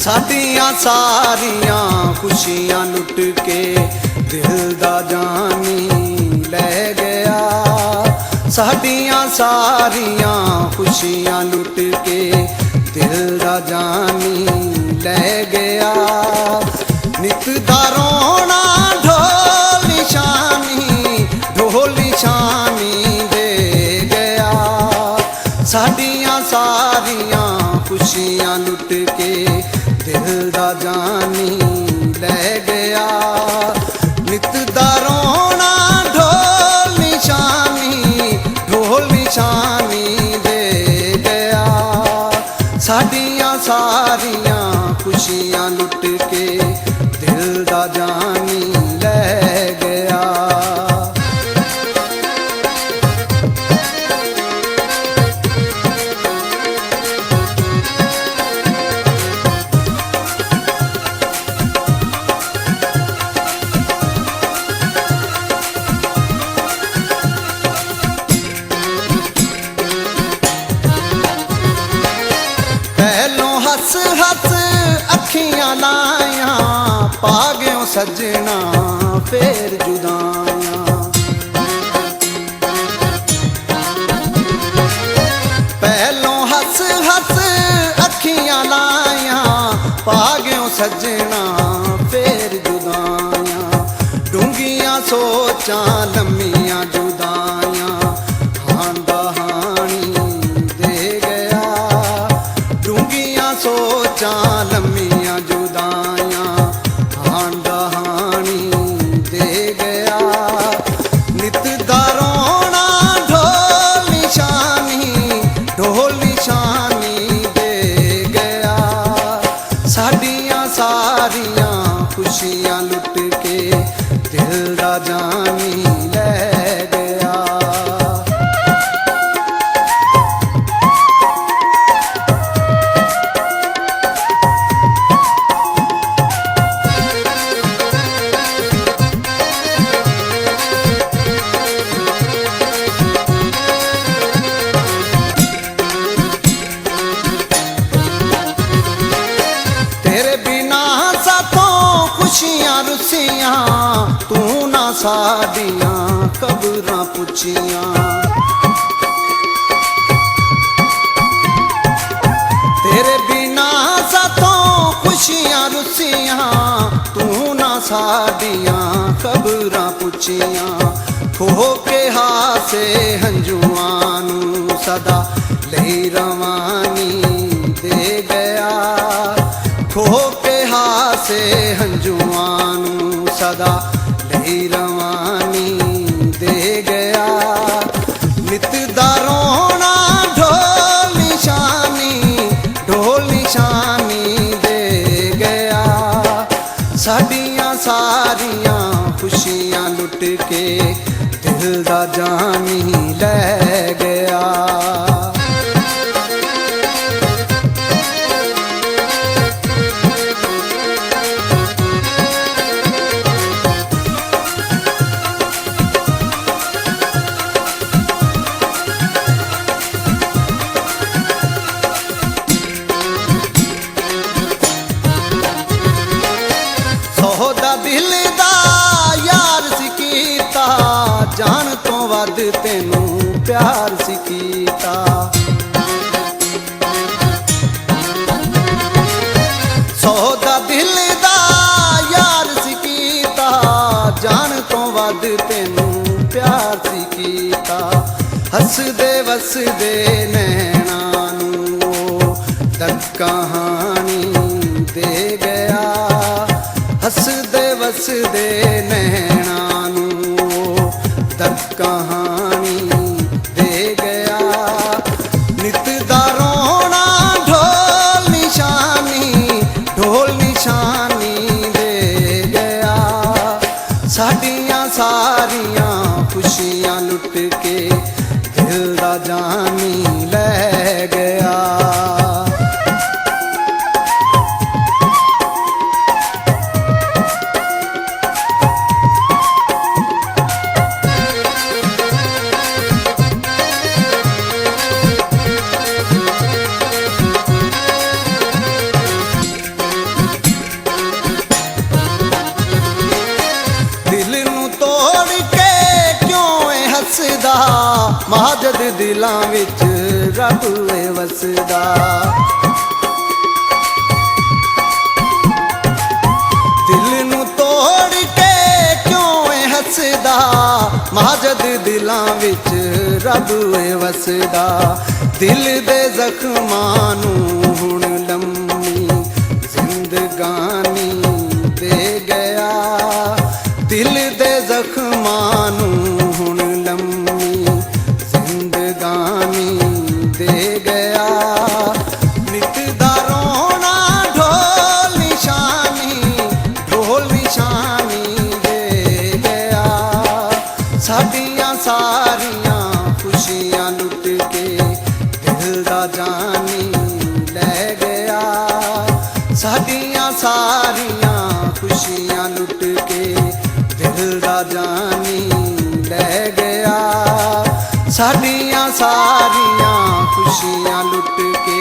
साडियां सारियां खुशियां लुट के दिल दा जानी लै गया। साडियां सारियां खुशियां लुट के दिल दा जानी लै गया। नित दा रोना ढोल निशानी दे गया। साडियां सारियां खुशियां लुट के दिल दा जानी लै गया। नित दा रोना ढोल निशानी दे गया। साडियां सारियां खुशियां लुट के दिल दा जानी लै गया। हस हस अखियां लाया पा गयो सजना फिर जुदाया। पहलों हस हस अखियां लाया पा गयो सजना फिर जुदाया। डूंगियां सोचां लम्मियां जुदाया हांदा हानी दे गया। डूंगियां सोचां लम्मियां जुदाइयां हांदा हानी दे गया। नित दा रोना ढोल निशानी दे गया। साडियां सारियां खुशियां लुट के दिल दा जानी लै गया। खुशियां रुसियां तू ना साडियां कबरां पुछियां। तेरे बिना साथों खुशियां रुसियां तू ना साडियां कबरां पुछियां। खो के हासे हंजुआं नू सदा लई रवानी दे गया। खो के हासे हंजुआं नू सदा लई रवानी दे गया। नित दा रोना ढोल निशानी दे गया। साडियां सारियां खुशियां लुट के दिल दा जानी लै गया। दिल दा यार सी कीता जान तो वध तेनू प्यार सी कीता। सौदा दिल दा यार सी कीता जान तो वध तेनू प्यार सी कीता। हसदे वसदे नैना नू दर्द कहानी दे गया। हसदे वसदे नैना नू दर्द कहानी दे गया। नित दा रोना ढोल निशानी दे गया। साडियां सारियां खुशियां लुट के दिल दा जानी लै गया। ਦਿਲਾਂ ਵਿੱਚ ਰੱਬ ਏ ਵਸਦਾ। ਦਿਲ ਨੂੰ ਤੋੜ ਕੇ ਕਿਉਂ ਏ ਹੱਸਦਾ, ਮਾਜਦ ਦਿਲਾਂ ਵਿੱਚ ਰੱਬ ਏ ਵਸਦਾ। ਦਿਲ ਦੇ ਜ਼ਖਮਾਂ ਨੂੰ ਹੁਣ ਲੰਮੀ ਜ਼ਿੰਦਗਾਨੀ ਦੇ ਗਿਆ, ਦਿਲ ਦੇ ਜ਼ਖਮਾਂ ਨੂੰ ਹੁਣ ਲੰਮੀ ਜ਼ਿੰਦਗਾਨੀ ਦੇ ਗਿਆ। ਨਿਤ ਦਾ ਰੋਣਾ ਢੋਲ ਨਿਸ਼ਾਨੀ ਦੇ ਗਿਆ, ਸਾਡੀਆਂ ਸਾਰੀਆਂ ਖੁਸ਼ੀਆਂ ਲੁੱਟ ਕੇ ਦਿਲ ਦਾ ਜਾਨੀ ਲੈ ਗਿਆ। ਸਾਡੀਆਂ ਸਾਰੀਆਂ ਖੁਸ਼ੀਆਂ ਲੁੱਟ ਕੇ ਦਿਲ ਦਾ ਜਾਨੀ ਲੈ ਗਿਆ। ਸਾਡੀਆਂ ਸਾਰੀਆਂ ਖੁਸ਼ੀਆਂ ਲੁੱਟ ਕੇ